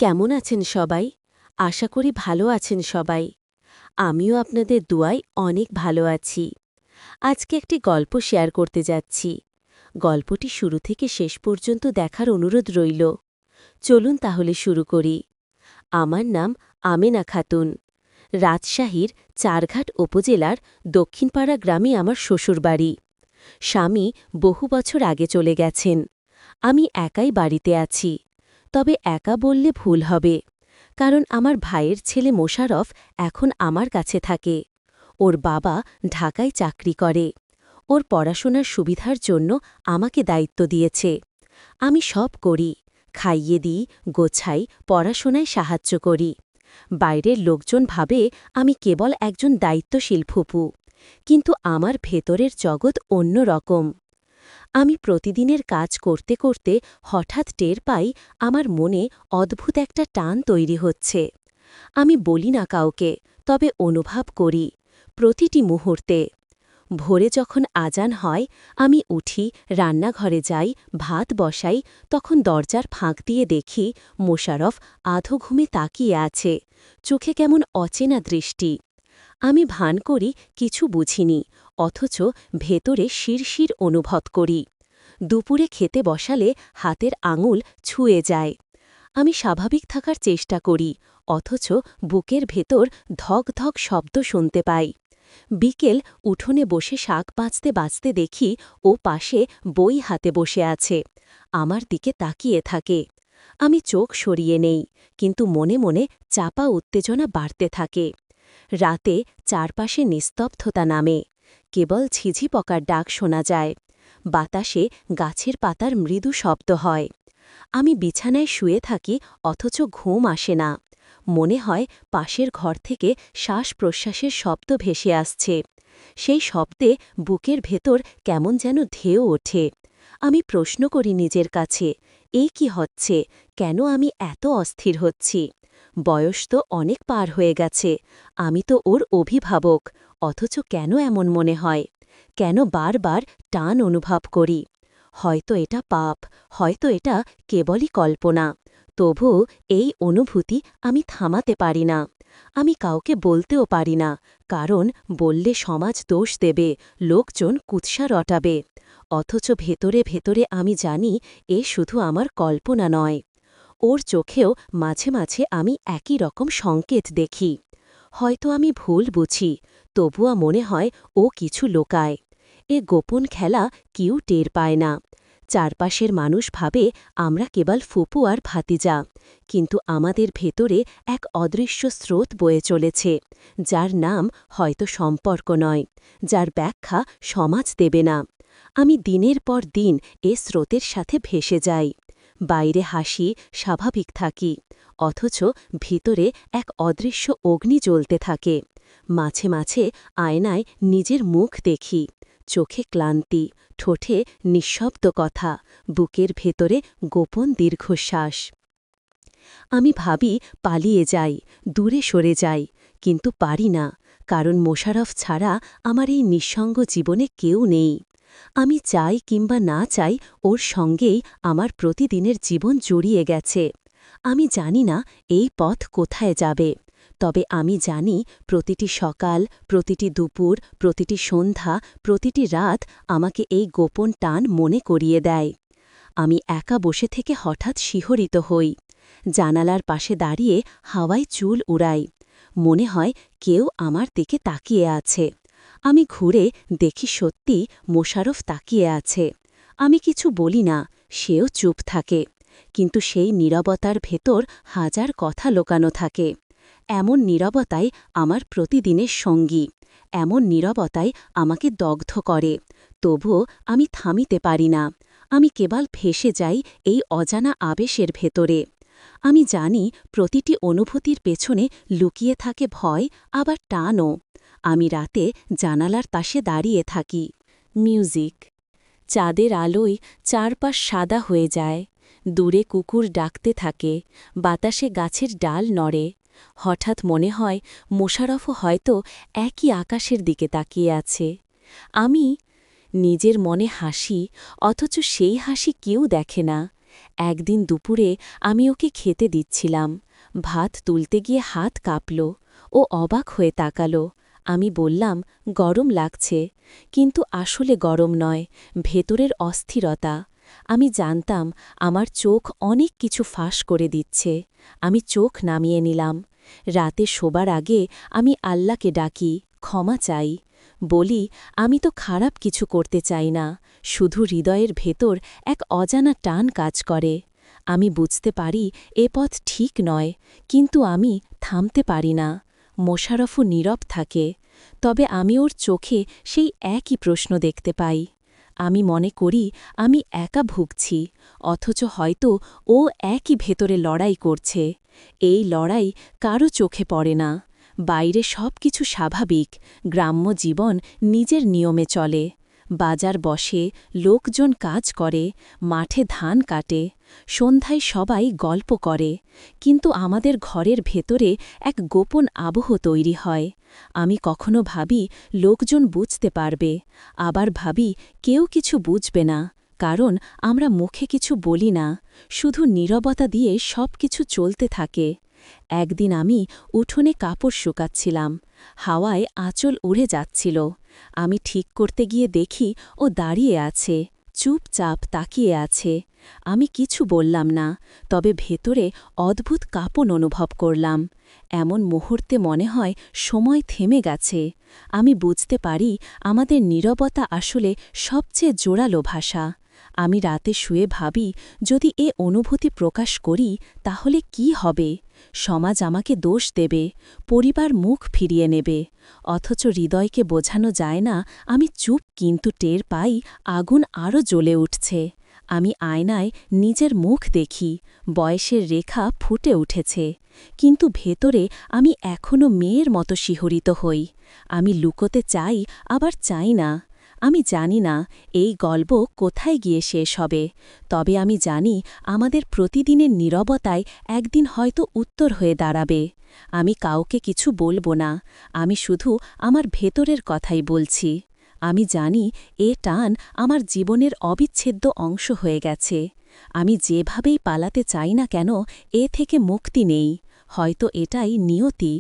কেমন আছেন সবাই? আশা করি ভালো আছেন সবাই। আমিও আপনাদের দোয়ায় অনেক ভালো আছি। আজকে একটি গল্প শেয়ার করতে যাচ্ছি। গল্পটি শুরু থেকে শেষ পর্যন্ত দেখার অনুরোধ রইল। চলুন তাহলে শুরু করি। আমার নাম আমেনা খাতুন। রাজশাহীর চারঘাট উপজেলার দক্ষিণপাড়া গ্রামে আমার শ্বশুরবাড়ি। স্বামী বহু বছর আগে চলে গেছেন। আমি একাই বাড়িতে আছি। তবে একা বললে ভুল হবে, কারণ আমার ভাইয়ের ছেলে মোশারফ এখন আমার কাছে থাকে। ওর বাবা ঢাকায় চাকরি করে। ওর পড়াশোনার সুবিধার জন্য আমাকে দায়িত্ব দিয়েছে। আমি সব করি, খাইয়ে দিই, গোছাই, পড়াশোনায় সাহায্য করি। বাইরের লোকজন ভাবে আমি কেবল একজন দায়িত্বশীল ফুপু, কিন্তু আমার ভেতরের জগৎ অন্য রকম। আমি প্রতিদিনের কাজ করতে করতে হঠাৎ টের পাই আমার মনে অদ্ভুত একটা টান তৈরি হচ্ছে। আমি বলি না কাউকে, তবে অনুভব করি প্রতিটি মুহূর্তে। ভোরে যখন আজান হয়, আমি উঠি, রান্নাঘরে যাই, ভাত বসাই, তখন দরজার ফাঁক দিয়ে দেখি মোশারফ আধো ঘুমে তাকিয়ে আছে, চোখে কেমন অচেনা দৃষ্টি। আমি ভান করি কিছু বুঝিনি, অথচ ভেতরে শিরশির অনুভব করি। দুপুরে খেতে বসালে হাতের আঙুল ছুঁয়ে যায়। আমি স্বাভাবিক থাকার চেষ্টা করি, অথচ বুকের ভেতর ধক ধক শব্দ শুনতে পাই। বিকেল উঠোনে বসে শাক বাঁচতে বাঁচতে দেখি ও পাশে বই হাতে বসে আছে, আমার দিকে তাকিয়ে থাকে। আমি চোখ সরিয়ে নেই, কিন্তু মনে মনে চাপা উত্তেজনা বাড়তে থাকে। রাতে চারপাশে নিস্তব্ধতা নামে, কেবল ঝিঝি পকার ডাক শোনা যায়। বাতাসে গাছের পাতার মৃদু শব্দ হয়। আমি বিছানায় শুয়ে থাকি, অথচ ঘুম আসে না। মনে হয় পাশের ঘর থেকে শ্বাস প্রশ্বাসের শব্দ ভেসে আসছে। সেই শব্দে বুকের ভেতর কেমন যেন ঢেউ ওঠে। আমি প্রশ্ন করি নিজের কাছে, এই কি হচ্ছে? কেন আমি এত অস্থির হচ্ছি? বয়স তো অনেক পার হয়ে গেছে, আমি তো ওর অভিভাবক, অথচ কেন এমন মনে হয়? কেন বারবার টান অনুভব করি? হয়তো এটা পাপ, হয়তো এটা কেবলই কল্পনা। তবুও এই অনুভূতি আমি থামাতে পারি না। আমি কাউকে বলতেও পারি না, কারণ বললে সমাজ দোষ দেবে, লোকজন কুৎসা রটাবে। অথচ ভেতরে ভেতরে আমি জানি এ শুধু আমার কল্পনা নয়। ওর চোখেও মাঝে মাঝে আমি একই রকম সংকেত দেখি। হয়তো আমি ভুল বুঝি, তবুও মনে হয় ও কিছু লোকায়। এ গোপন খেলা কেউ টের পায় না। চারপাশের মানুষ ভাবে আমরা কেবল ফুপু আর ভাতিজা, কিন্তু আমাদের ভেতরে এক অদৃশ্য স্রোত বয়ে চলেছে, যার নাম হয়তো সম্পর্ক নয়, যার ব্যাখ্যা সমাজ দেবে না। আমি দিনের পর দিন এ স্রোতের সাথে ভেসে যাই। বাইরে হাসি, স্বাভাবিক থাকি, অথচ ভিতরে এক অদৃশ্য অগ্নি জ্বলতে থাকে। মাঝে মাঝে আয়নায় নিজের মুখ দেখি, চোখে ক্লান্তি, ঠোঁটে নিঃশব্দ কথা, বুকের ভেতরে গোপন দীর্ঘশ্বাস। আমি ভাবি পালিয়ে যাই, দূরে সরে যাই, কিন্তু পারি না, কারণ মোশারফ ছাড়া আমার এই নিঃসঙ্গ জীবনে কেউ নেই। আমি চাই কিংবা না চাই, ওর সঙ্গেই আমার প্রতিদিনের জীবন জড়িয়ে গেছে। আমি জানি না এই পথ কোথায় যাবে, তবে আমি জানি প্রতিটি সকাল, প্রতিটি দুপুর, প্রতিটি সন্ধ্যা, প্রতিটি রাত আমাকে এই গোপন টান মনে করিয়ে দেয়। আমি একা বসে থেকে হঠাৎ শিহরিত হই। জানালার পাশে দাঁড়িয়ে হাওয়ায় চুল উড়াই। মনে হয় কেউ আমার দিকে তাকিয়ে আছে। আমি ঘুরে দেখি সত্যি মোশারফ তাকিয়ে আছে। আমি কিছু বলি না, সেও চুপ থাকে, কিন্তু সেই নীরবতার ভেতর হাজার কথা লোকানো থাকে। এমন নীরবতাই আমার প্রতিদিনের সঙ্গী, এমন নীরবতাই আমাকে দগ্ধ করে। তবুও আমি থামিতে পারি না। আমি কেবল ভেসে যাই এই অজানা আবেশের ভেতরে। আমি জানি প্রতিটি অনুভূতির পেছনে লুকিয়ে থাকে ভয়, আবার টানও। আমি রাতে জানালার পাশে দাঁড়িয়ে থাকি। মিউজিক, চাঁদের আলোয় চারপাশ সাদা হয়ে যায়। দূরে কুকুর ডাকতে থাকে, বাতাসে গাছের ডাল নড়ে। হঠাৎ মনে হয় মোশারফও হয়তো একই আকাশের দিকে তাকিয়ে আছে। আমি নিজের মনে হাসি, অথচ সেই হাসি কেউ দেখে না। একদিন দুপুরে আমি ওকে খেতে দিচ্ছিলাম। ভাত তুলতে গিয়ে হাত কাঁপল। ও অবাক হয়ে তাকাল। আমি বললাম, গরম লাগছে। কিন্তু আসলে গরম নয়, ভেতরের অস্থিরতা। আমি জানতাম আমার চোখ অনেক কিছু ফাঁস করে দিচ্ছে। আমি চোখ নামিয়ে নিলাম। রাতে শোবার আগে আমি আল্লাহকে ডাকি, ক্ষমা চাই। বলি, আমি তো খারাপ কিছু করতে চাই না, শুধু হৃদয়ের ভেতর এক অজানা টান কাজ করে। আমি বুঝতে পারি এ পথ ঠিক নয়, কিন্তু আমি থামতে পারি না। মোশাররফও নীরব থাকে। তবে আমি ওর চোখে সেই একই প্রশ্ন দেখতে পাই। আমি মনে করি আমি একা ভুগছি, অথচ হয়তো ও একই ভেতরে লড়াই করছে। এই লড়াই কারো চোখে পড়ে না। বাইরে সব কিছু স্বাভাবিক, গ্রাম্য জীবন নিজের নিয়মে চলে। বাজার বসে, লোকজন কাজ করে, মাঠে ধান কাটে, সন্ধ্যায় সবাই গল্প করে। কিন্তু আমাদের ঘরের ভেতরে এক গোপন আবহ তৈরি হয়। আমি কখনো ভাবি লোকজন বুঝতে পারবে, আবার ভাবি কেউ কিছু বুঝবে না, কারণ আমরা মুখে কিছু বলি না, শুধু নীরবতা দিয়ে সব কিছু চলতে থাকে। একদিন আমি উঠোনে কাপড় শুকাচ্ছিলাম। হাওয়ায় আঁচল উড়ে যাচ্ছিল। আমি ঠিক করতে গিয়ে দেখি ও দাঁড়িয়ে আছে, চুপচাপ তাকিয়ে আছে। আমি কিছু বললাম না, তবে ভেতরে অদ্ভুত কাঁপন অনুভব করলাম। এমন মুহূর্তে মনে হয় সময় থেমে গেছে। আমি বুঝতে পারি আমাদের নীরবতা আসলে সবচেয়ে জোরালো ভাষা। আমি রাতে শুয়ে ভাবি, যদি এ অনুভূতি প্রকাশ করি তাহলে কি হবে? সমাজ আমাকে দোষ দেবে, পরিবার মুখ ফিরিয়ে নেবে। অথচ হৃদয়কে বোঝানো যায় না আমি চুপ, কিন্তু টের পাই আগুন আরও জ্বলে উঠছে। আমি আয়নায় নিজের মুখ দেখি, বয়সের রেখা ফুটে উঠেছে। কিন্তু ভেতরে আমি এখনও মেয়ের মতো শিহরিত হই। আমি লুকোতে চাই, আবার চাই না। আমি জানি না এই গল্প কোথায় গিয়ে শেষ হবে, তবে আমি জানি আমাদের প্রতিদিনের নীরবতায় একদিন হয়তো উত্তর হয়ে দাঁড়াবে। আমি কাউকে কিছু বলবো না, আমি শুধু আমার ভেতরের কথাই বলছি। আমি জানি এ টান আমার জীবনের অবিচ্ছেদ্য অংশ হয়ে গেছে। আমি যেভাবেই পালাতে চাই না কেন, এ থেকে মুক্তি নেই। হয়তো এটাই নিয়তি।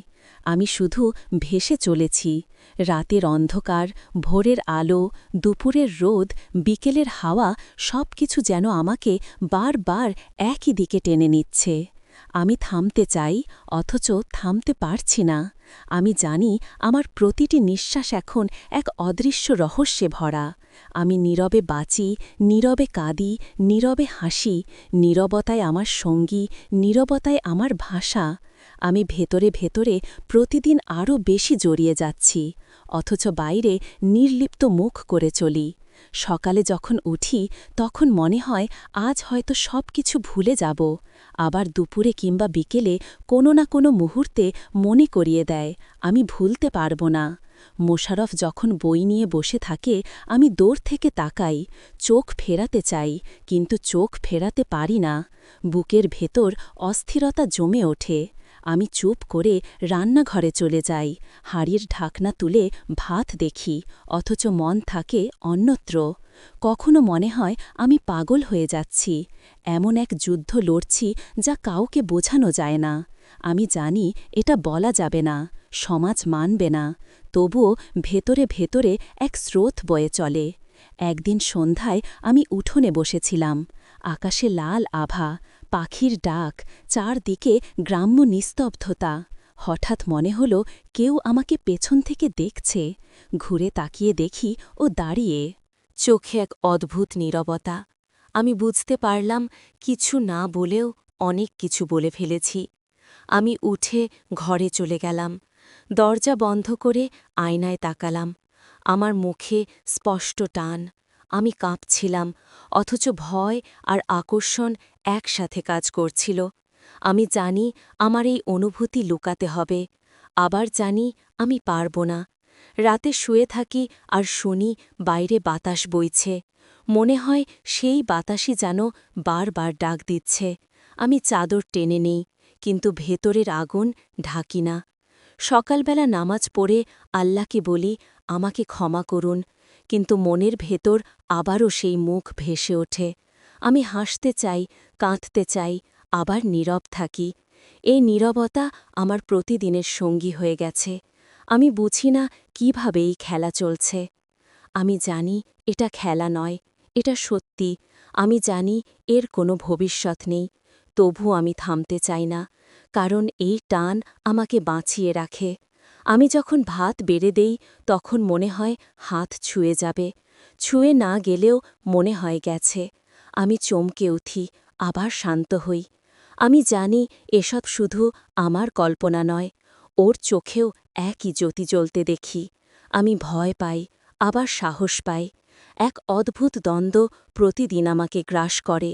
আমি শুধু ভেসে চলেছি। রাতের অন্ধকার, ভোরের আলো, দুপুরের রোদ, বিকেলের হাওয়া, সব কিছু যেন আমাকে বারবার একই দিকে টেনে নিচ্ছে। আমি থামতে চাই, অথচ থামতে পারছি না। আমি জানি আমার প্রতিটি নিঃশ্বাস এখন এক অদৃশ্য রহস্যে ভরা। আমি নীরবে বাঁচি, নীরবে কাঁদি, নীরবে হাসি। নীরবতায় আমার সঙ্গী, নীরবতায় আমার ভাষা। আমি ভেতরে ভেতরে প্রতিদিন আরও বেশি জড়িয়ে যাচ্ছি, অথচ বাইরে নির্লিপ্ত মুখ করে চলি। সকালে যখন উঠি তখন মনে হয় আজ হয়তো সব কিছু ভুলে যাব। আবার দুপুরে কিংবা বিকেলে কোনো না কোনো মুহূর্তে মনে করিয়ে দেয় আমি ভুলতে পারব না। মোশাররফ যখন বই নিয়ে বসে থাকে আমি দূর থেকে তাকাই, চোখ ফেরাতে চাই, কিন্তু চোখ ফেরাতে পারি না। বুকের ভেতর অস্থিরতা জমে ওঠে। আমি চুপ করে রান্নাঘরে চলে যাই, হাঁড়ির ঢাকনা তুলে ভাত দেখি, অথচ মন থাকে অন্যত্র। কখনো মনে হয় আমি পাগল হয়ে যাচ্ছি, এমন এক যুদ্ধ লড়ছি যা কাউকে বোঝানো যায় না। আমি জানি এটা বলা যাবে না, সমাজ মানবে না, তবুও ভেতরে ভেতরে এক স্রোত বয়ে চলে। একদিন সন্ধ্যায় আমি উঠোনে বসেছিলাম। আকাশে লাল আভা, পাখির ডাক, চারদিকে গ্রাম্য নিস্তব্ধতা। হঠাৎ মনে হল কেউ আমাকে পেছন থেকে দেখছে। ঘুরে তাকিয়ে দেখি ও দাঁড়িয়ে। চোখে এক অদ্ভুত নীরবতা। আমি বুঝতে পারলাম কিছু না বলেও অনেক কিছু বলে ফেলেছি। আমি উঠে ঘরে চলে গেলাম। দরজা বন্ধ করে আয়নায় তাকালাম। আমার মুখে স্পষ্ট টান। আমি কাঁপছিলাম, অথচ ভয় আর আকর্ষণ একসাথে কাজ করছিল। আমি জানি আমার এই অনুভূতি লুকাতে হবে, আবার জানি আমি পারব না। রাতে শুয়ে থাকি আর শুনি বাইরে বাতাস বইছে। মনে হয় সেই বাতাসই যেন বারবার ডাক দিচ্ছে। আমি চাদর টেনে নেই, কিন্তু ভেতরের আগুন ঢাকি না। সকালবেলা নামাজ পড়ে আল্লাহকে বলি আমাকে ক্ষমা করুন, কিন্তু মনের ভেতর আবারও সেই মুখ ভেসে ওঠে। আমি হাসতে চাই, কাঁদতে চাই, আবার নীরব থাকি। এই নীরবতা আমার প্রতিদিনের সঙ্গী হয়ে গেছে। আমি বুঝি না কিভাবে এই খেলা চলছে। আমি জানি এটা খেলা নয়, এটা সত্যি। আমি জানি এর কোনো ভবিষ্যৎ নেই। তবু আমি থামতে চাই না, কারণ এই টান আমাকে বাঁচিয়ে রাখে। আমি যখন ভাত বেড়ে দেই তখন মনে হয় হাত ছুঁয়ে যাবে। ছুঁয়ে না গেলেও মনে হয় গেছে। আমি চমকে উঠি, আবার শান্ত হই। আমি জানি এসব শুধু আমার কল্পনা নয়, ওর চোখেও একই জ্যোতি জ্বলতে দেখি। আমি ভয় পাই, আবার সাহস পাই। এক অদ্ভুত দ্বন্দ্ব প্রতিদিন আমাকে গ্রাস করে।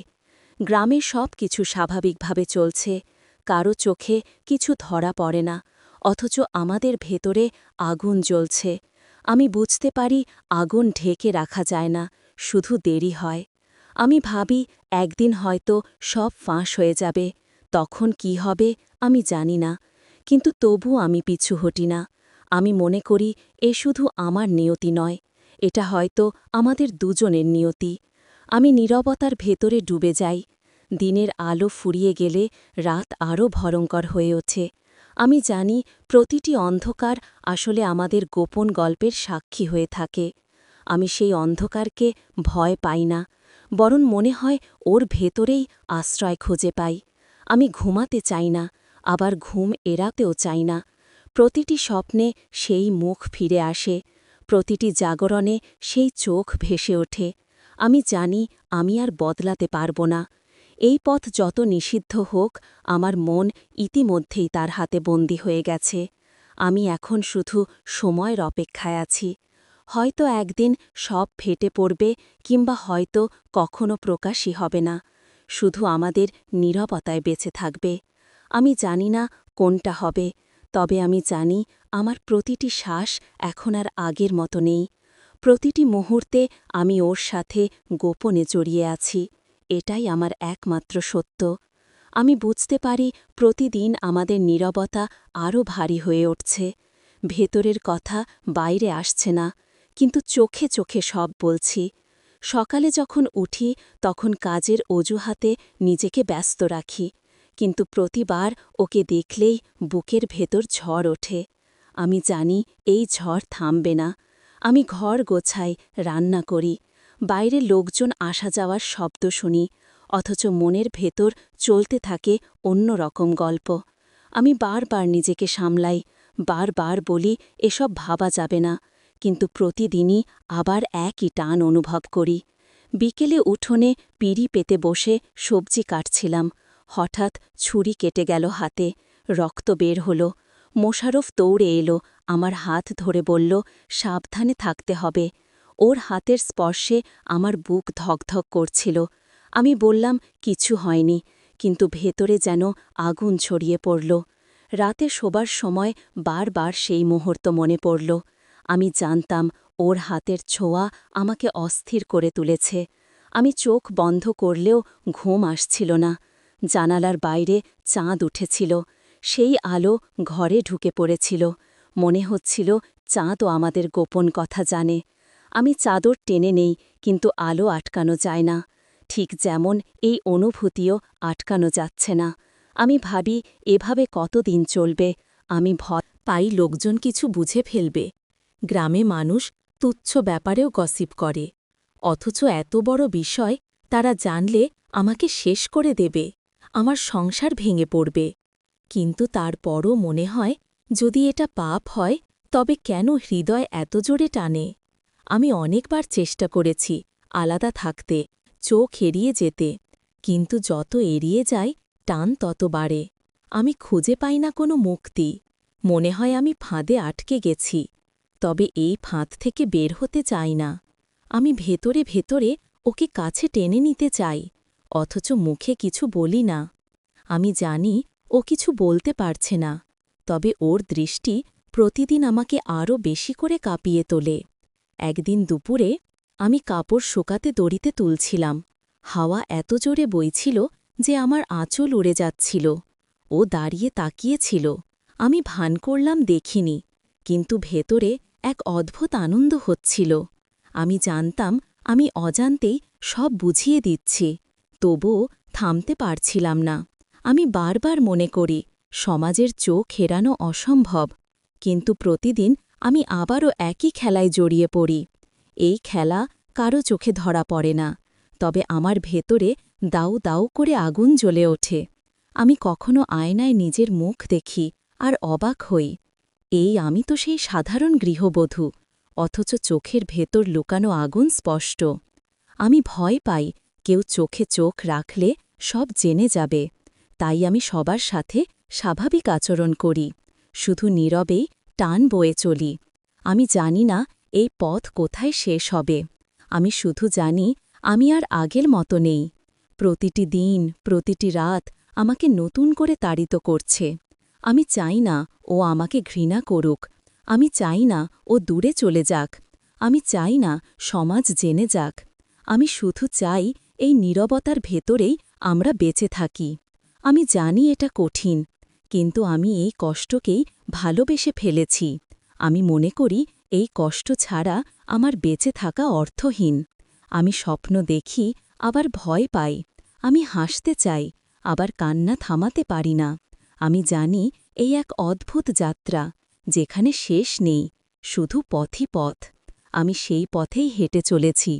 গ্রামে সব কিছু স্বাভাবিকভাবে চলছে, কারো চোখে কিছু ধরা পড়ে না, অথচ আমাদের ভেতরে আগুন জ্বলছে। আমি বুঝতে পারি আগুন ঢেকে রাখা যায় না, শুধু দেরি হয়। আমি ভাবি একদিন হয়তো সব ফাঁস হয়ে যাবে, তখন কি হবে আমি জানি না, কিন্তু তবু আমি পিছু হটি না। আমি মনে করি এ শুধু আমার নিয়তি নয়, এটা হয়তো আমাদের দুজনের নিয়তি। আমি নীরবতার ভেতরে ডুবে যাই। দিনের আলো ফুরিয়ে গেলে রাত আরও ভয়ঙ্কর হয়ে ওঠে। আমি জানি প্রতিটি অন্ধকার আসলে আমাদের গোপন গল্পের সাক্ষী হয়ে থাকে। আমি সেই অন্ধকারকে ভয় পাই না, বরং মনে হয় ওর ভেতরেই আশ্রয় খুঁজে পাই। আমি ঘুমাতে চাই না, আবার ঘুম এড়াতেও চাই না। প্রতিটি স্বপ্নে সেই মুখ ফিরে আসে, প্রতিটি জাগরণে সেই চোখ ভেসে ওঠে। আমি জানি আমি আর বদলাতে পারব না। এই পথ যত নিষিদ্ধ হোক, আমার মন ইতিমধ্যেই তার হাতে বন্দী হয়ে গেছে। আমি এখন শুধু সময়ের অপেক্ষায় আছি। হয়তো একদিন সব ফেটে পড়বে, কিংবা হয়তো কখনো প্রকাশই হবে না, শুধু আমাদের নীরবতায় বেঁচে থাকবে। আমি জানি না কোনটা হবে, তবে আমি জানি আমার প্রতিটি শ্বাস এখন আর আগের মতো নেই। প্রতিটি মুহূর্তে আমি ওর সাথে গোপনে জড়িয়ে আছি, এটাই আমার একমাত্র সত্য। আমি বুঝতে পারি প্রতিদিন আমাদের নীরবতা আরও ভারী হয়ে উঠছে। ভেতরের কথা বাইরে আসছে না, কিন্তু চোখে চোখে সব বলছি। সকালে যখন উঠি তখন কাজের অজুহাতে নিজেকে ব্যস্ত রাখি, কিন্তু প্রতিবার ওকে দেখলেই বুকের ভেতর ঝড় ওঠে। আমি জানি এই ঝড় থামবে না। আমি ঘর গোছাই, রান্না করি, বাইরে লোকজন আসা যাওয়ার শব্দ শুনি, অথচ মনের ভেতর চলতে থাকে অন্য রকম গল্প। আমি বারবার নিজেকে সামলাই, বারবার বলি এসব ভাবা যাবে না, কিন্তু প্রতিদিনই আবার একই টান অনুভব করি। বিকেলে উঠোনে পিঁড়ি পেতে বসে সবজি কাটছিলাম, হঠাৎ ছুরি কেটে গেল হাতে, রক্ত বের হল। মোশারফ দৌড়ে এলো, আমার হাত ধরে বলল সাবধানে থাকতে হবে। ওর হাতের স্পর্শে আমার বুক ধকধক করছিল। আমি বললাম কিছু হয়নি, কিন্তু ভেতরে যেন আগুন ছড়িয়ে পড়ল। রাতে শোবার সময় বারবার সেই মুহূর্ত মনে পড়ল। আমি জানতাম ওর হাতের ছোঁয়া আমাকে অস্থির করে তুলেছে। আমি চোখ বন্ধ করলেও ঘুম আসছিল না। জানালার বাইরে চাঁদ উঠেছিল, সেই আলো ঘরে ঢুকে পড়েছিল। মনে হচ্ছিল চাঁদও আমাদের গোপন কথা জানে। আমি চাদর টেনে নেই, কিন্তু আলো আটকানো যায় না। ঠিক যেমন এই অনুভূতিও আটকানো যাচ্ছে না। আমি ভাবি এভাবে কতদিন চলবে। আমি ভয় পাই লোকজন কিছু বুঝে ফেলবে। গ্রামে মানুষ তুচ্ছ ব্যাপারেও গসিপ করে, অথচ এত বড় বিষয় তারা জানলে আমাকে শেষ করে দেবে, আমার সংসার ভেঙে পড়বে। কিন্তু তারপরও মনে হয় যদি এটা পাপ হয় তবে কেন হৃদয় এত জোরে টানে। আমি অনেকবার চেষ্টা করেছি আলাদা থাকতে, চোখ এড়িয়ে যেতে, কিন্তু যত এড়িয়ে যাই টান তত বাড়ে। আমি খুঁজে পাই না কোনো মুক্তি। মনে হয় আমি ফাঁদে আটকে গেছি, তবে এই ফাঁদ থেকে বের হতে চাই না। আমি ভেতরে ভেতরে ওকে কাছে টেনে নিতে চাই, অথচ মুখে কিছু বলি না। আমি জানি ও কিছু বলতে পারছে না, তবে ওর দৃষ্টি প্রতিদিন আমাকে আরও বেশি করে কাঁপিয়ে তোলে। একদিন দুপুরে আমি কাপড় শুকাতে দড়িতে তুলছিলাম। হাওয়া এত জোরে বইছিল যে আমার আঁচল উড়ে যাচ্ছিল। ও দাঁড়িয়ে তাকিয়েছিল। আমি ভান করলাম দেখিনি, কিন্তু ভেতরে এক অদ্ভুত আনন্দ হচ্ছিল। আমি জানতাম আমি অজান্তেই সব বুঝিয়ে দিচ্ছি, তবুও থামতে পারছিলাম না। আমি বারবার মনে করি সমাজের চোখ এড়ানো অসম্ভব, কিন্তু প্রতিদিন আমি আবারও একই খেলায় জড়িয়ে পড়ি। এই খেলা কারো চোখে ধরা পড়ে না, তবে আমার ভেতরে দাউ দাউ করে আগুন জ্বলে ওঠে। আমি কখনো আয়নায় নিজের মুখ দেখি আর অবাক হই, এই আমি তো সেই সাধারণ গৃহবধূ, অথচ চোখের ভেতর লুকানো আগুন স্পষ্ট। আমি ভয় পাই কেউ চোখে চোখ রাখলে সব জেনে যাবে, তাই আমি সবার সাথে স্বাভাবিক আচরণ করি, শুধু নীরবেই টান বয়ে চলি। আমি জানি না এই পথ কোথায় শেষ হবে, আমি শুধু জানি আমি আর আগের মতো নেই। প্রতিটি দিন, প্রতিটি রাত আমাকে নতুন করে তাড়িত করছে। আমি চাই না ও আমাকে ঘৃণা করুক, আমি চাই না ও দূরে চলে যাক, আমি চাই না সমাজ জেনে যাক। আমি শুধু চাই এই নীরবতার ভেতরেই আমরা বেঁচে থাকি। আমি জানি এটা কঠিন, কিন্তু আমি এই কষ্টকেই ভালোবেসে ফেলেছি। আমি মনে করি এই কষ্ট ছাড়া আমার বেঁচে থাকা অর্থহীন। আমি স্বপ্ন দেখি, আবার ভয় পাই। আমি হাসতে চাই, আবার কান্না থামাতে পারি না। আমি জানি এই এক অদ্ভুত যাত্রা, যেখানে শেষ নেই, শুধু পথই পথ। আমি সেই পথেই হেঁটে চলেছি।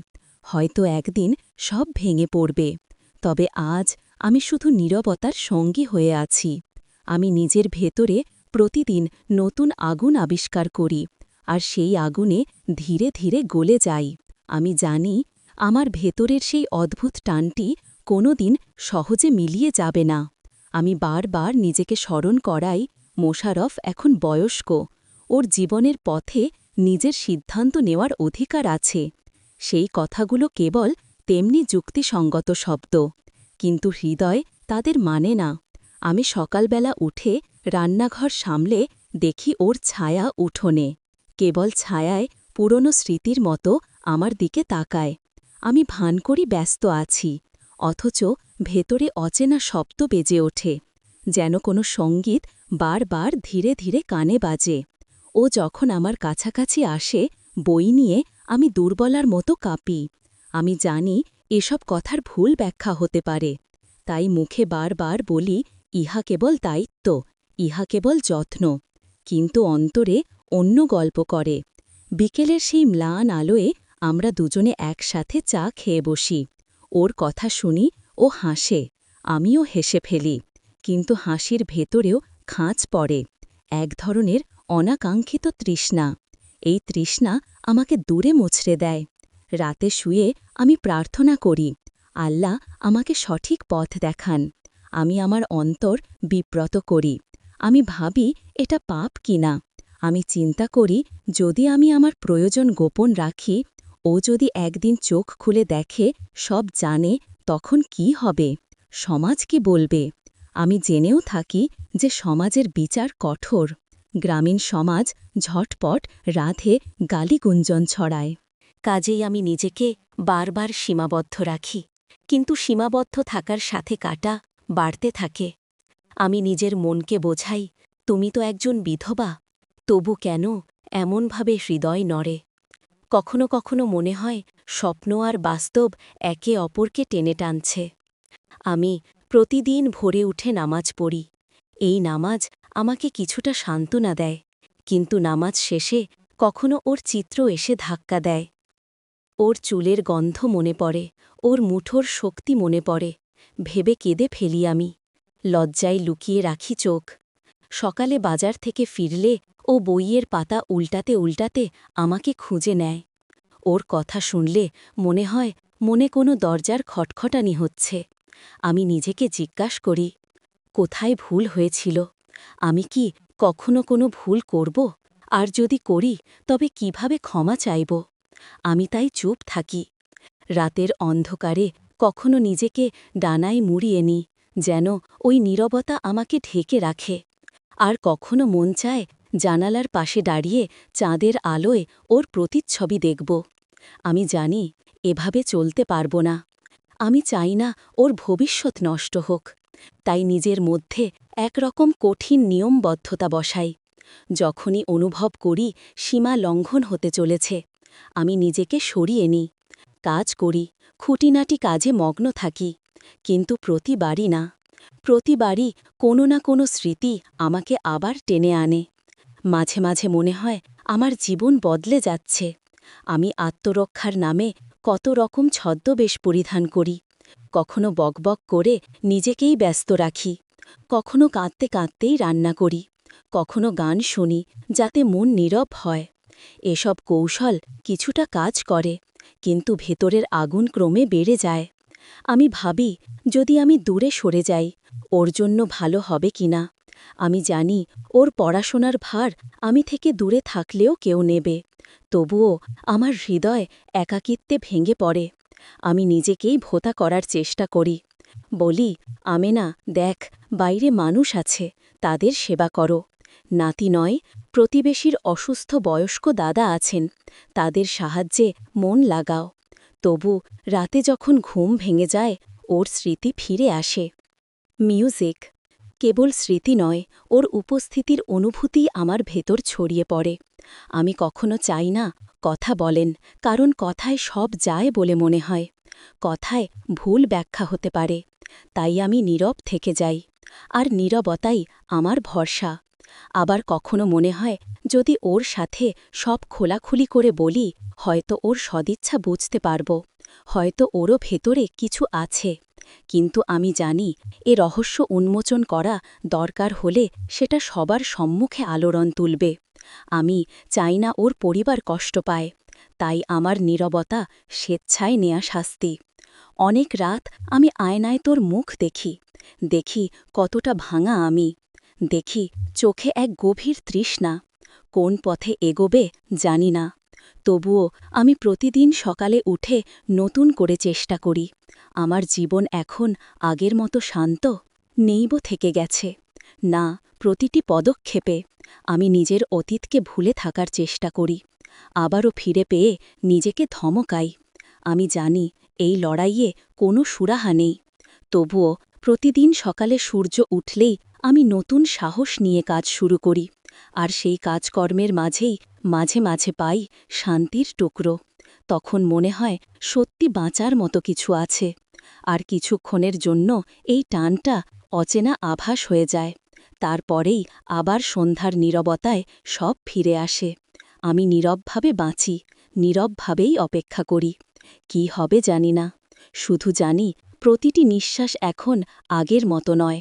হয়তো একদিন সব ভেঙে পড়বে, তবে আজ আমি শুধু নীরবতার সঙ্গী হয়ে আছি। আমি নিজের ভেতরে প্রতিদিন নতুন আগুন আবিষ্কার করি, আর সেই আগুনে ধীরে ধীরে গলে যাই। আমি জানি আমার ভেতরের সেই অদ্ভুত টানটি কোনোদিন সহজে মিলিয়ে যাবে না। আমি বারবার নিজেকে স্মরণ করাই মোশাররফ এখন বয়স্ক, ওর জীবনের পথে নিজের সিদ্ধান্ত নেওয়ার অধিকার আছে। সেই কথাগুলো কেবল তেমনি যুক্তিসঙ্গত শব্দ, কিন্তু হৃদয় তাদের মানে না। আমি সকালবেলা উঠে রান্নাঘর সামলে দেখি ওর ছায়া উঠোনে, কেবল ছায়ায় পুরনো স্মৃতির মতো আমার দিকে তাকায়। আমি ভান করি ব্যস্ত আছি, অথচ ভেতরে অচেনা শব্দ বেজে ওঠে, যেন কোনো সঙ্গীত বারবার ধীরে ধীরে কানে বাজে। ও যখন আমার কাছাকাছি আসে বই নিয়ে, আমি দুর্বলার মতো কাঁপি। আমি জানি এসব কথার ভুল ব্যাখ্যা হতে পারে, তাই মুখে বারবার বলি ইহা কেবল দায়িত্ব, ইহা কেবল যত্ন, কিন্তু অন্তরে অন্য গল্প করে। বিকেলের সেই ম্লান আলোয় আমরা দুজনে একসাথে চা খেয়ে বসি। ওর কথা শুনি, ও হাসে, আমিও হেসে ফেলি, কিন্তু হাসির ভেতরেও খাঁচ পড়ে, এক ধরনের অনাকাঙ্ক্ষিত তৃষ্ণা। এই তৃষ্ণা আমাকে দূরে মুছড়ে দেয়। রাতে শুয়ে আমি প্রার্থনা করি, আল্লাহ আমাকে সঠিক পথ দেখান। আমি আমার অন্তর বিব্রত করি। আমি ভাবি এটা পাপ কিনা। আমি চিন্তা করি যদি আমি আমার প্রয়োজন গোপন রাখি, ও যদি একদিন চোখ খুলে দেখে, সব জানে, তখন কি হবে? সমাজ কি বলবে? আমি জেনেও থাকি যে সমাজের বিচার কঠোর। গ্রামীণ সমাজ ঝটপট রাধে গালিগুঞ্জন ছড়ায়। কাজেই আমি নিজেকে বারবার সীমাবদ্ধ রাখি, কিন্তু সীমাবদ্ধ থাকার সাথে কাটা বাড়তে থাকে। আমি নিজের মনকে বোঝাই, তুমি তো একজন বিধবা, তবু কেন এমনভাবে হৃদয় নড়ে? কখনো কখনো মনে হয় স্বপ্ন আর বাস্তব একে অপরকে টেনে টানছে। আমি প্রতিদিন ভোরে উঠে নামাজ পড়ি। এই নামাজ আমাকে কিছুটা সান্ত্বনা দেয়, কিন্তু নামাজ শেষে কখনো ওর চিত্র এসে ধাক্কা দেয়। ওর চুলের গন্ধ মনে পড়ে, ওর মুঠোর শক্তি মনে পড়ে, ভেবে কেঁদে ফেলি আমি। লজ্জায় লুকিয়ে রাখি চোখ। সকালে বাজার থেকে ফিরলে ও বইয়ের পাতা উল্টাতে উল্টাতে আমাকে খুঁজে নেয়। ওর কথা শুনলে মনে হয় মনে কোনো দরজার খটখটানি হচ্ছে। আমি নিজেকে জিজ্ঞাসা করি, কোথায় ভুল হয়েছিল? আমি কি কখনো কোনো ভুল করব? আর যদি করি, তবে কিভাবে ক্ষমা চাইব? আমি তাই চুপ থাকি। রাতের অন্ধকারে কখনো নিজেকে ডানায় মুড়িয়ে নিই, যেন ওই নীরবতা আমাকে ঢেকে রাখে। আর কখনো মন চায় জানালার পাশে দাঁড়িয়ে চাঁদের আলোয় ওর প্রতিচ্ছবি দেখব। আমি জানি এভাবে চলতে পারব না। আমি চাই না ওর ভবিষ্যৎ নষ্ট হোক, তাই নিজের মধ্যে একরকম কঠিন নিয়মবদ্ধতা বসাই। যখনই অনুভব করি সীমা লঙ্ঘন হতে চলেছে, আমি নিজেকে সরিয়ে নিই। কাজ করি, খুঁটিনাটি কাজে মগ্ন থাকি, কিন্তু প্রতিবারই না। প্রতিবারই কোনো না কোনো স্মৃতি আমাকে আবার টেনে আনে। মাঝে মাঝে মনে হয় আমার জীবন বদলে যাচ্ছে। আমি আত্মরক্ষার নামে কত রকম ছদ্মবেশ পরিধান করি। কখনো বকবক করে নিজেকেই ব্যস্ত রাখি, কখনো কাঁদতে কাঁদতেই রান্না করি, কখনো গান শুনি যাতে মন নীরব হয়। এসব কৌশল কিছুটা কাজ করে, কিন্তু ভেতরের আগুন ক্রমে বেড়ে যায়। আমি ভাবি, যদি আমি দূরে সরে যাই, ওর জন্য ভালো হবে কিনা। আমি জানি ওর পড়াশোনার ভার আমি থেকে দূরে থাকলেও কেউ নেবে। তবুও আমার হৃদয় একাকিত্বে ভেঙে পড়ে। আমি নিজেকেই ভোঁতা করার চেষ্টা করি। বলি, আমেনা, দেখ, বাইরে মানুষ আছে, তাদের সেবা করো। নাতি নয়, প্রতিবেশীর অসুস্থ বয়স্ক দাদা আছেন, তাদের সাহায্যে মন লাগাও। তবু রাতে যখন ঘুম ভেঙে যায়, ওর স্মৃতি ফিরে আসে। মিউজিক কেবল স্মৃতি নয়, ওর উপস্থিতির অনুভূতি আমার ভেতর ছড়িয়ে পড়ে। আমি কখনো চাই না কথা বলেন, কারণ কথায় সব যায় বলে মনে হয়। কথায় ভুল ব্যাখ্যা হতে পারে, তাই আমি নীরব থেকে যাই। আর নীরবতাই আমার ভরসা। আবার কখনো মনে হয়, যদি ওর সাথে সব খোলাখুলি করে বলি, হয়তো ওর সদিচ্ছা বুঝতে পারব, হয়তো ওরও ভেতরে কিছু আছে। কিন্তু আমি জানি, এ রহস্য উন্মোচন করা দরকার হলে সেটা সবার সম্মুখে আলোড়ন তুলবে। আমি চাই না ওর পরিবার কষ্ট পায়, তাই আমার নীরবতা স্বেচ্ছায় নেয়া শাস্তি। অনেক রাত আমি আয়নায় তোর মুখ দেখি, দেখি কতটা ভাঙা আমি, দেখি চোখে এক গভীর তৃষ্ণা। কোন পথে এগোবে জানি না, তবুও আমি প্রতিদিন সকালে উঠে নতুন করে চেষ্টা করি। আমার জীবন এখন আগের মতো শান্ত নেইব থেকে গেছে না, প্রতিটি পদক্ষেপে আমি নিজের অতীতকে ভুলে থাকার চেষ্টা করি, আবারও ফিরে পেয়ে নিজেকে ধমকাই। আমি জানি এই লড়াইয়ে কোনো সুরাহা নেই, তবুও প্রতিদিন সকালে সূর্য উঠলেই আমি নতুন সাহস নিয়ে কাজ শুরু করি। আর সেই কাজকর্মের মাঝেই মাঝে মাঝে পাই শান্তির টুকরো। তখন মনে হয় সত্যি বাঁচার মতো কিছু আছে। আর কিছুক্ষণের জন্য এই টানটা অচেনা আভাস হয়ে যায়। তারপরেই আবার সন্ধ্যার নীরবতায় সব ফিরে আসে। আমি নীরবভাবে বাঁচি, নীরবভাবেই অপেক্ষা করি। কি হবে জানি না, শুধু জানি প্রতিটি নিঃশ্বাস এখন আগের মতো নয়।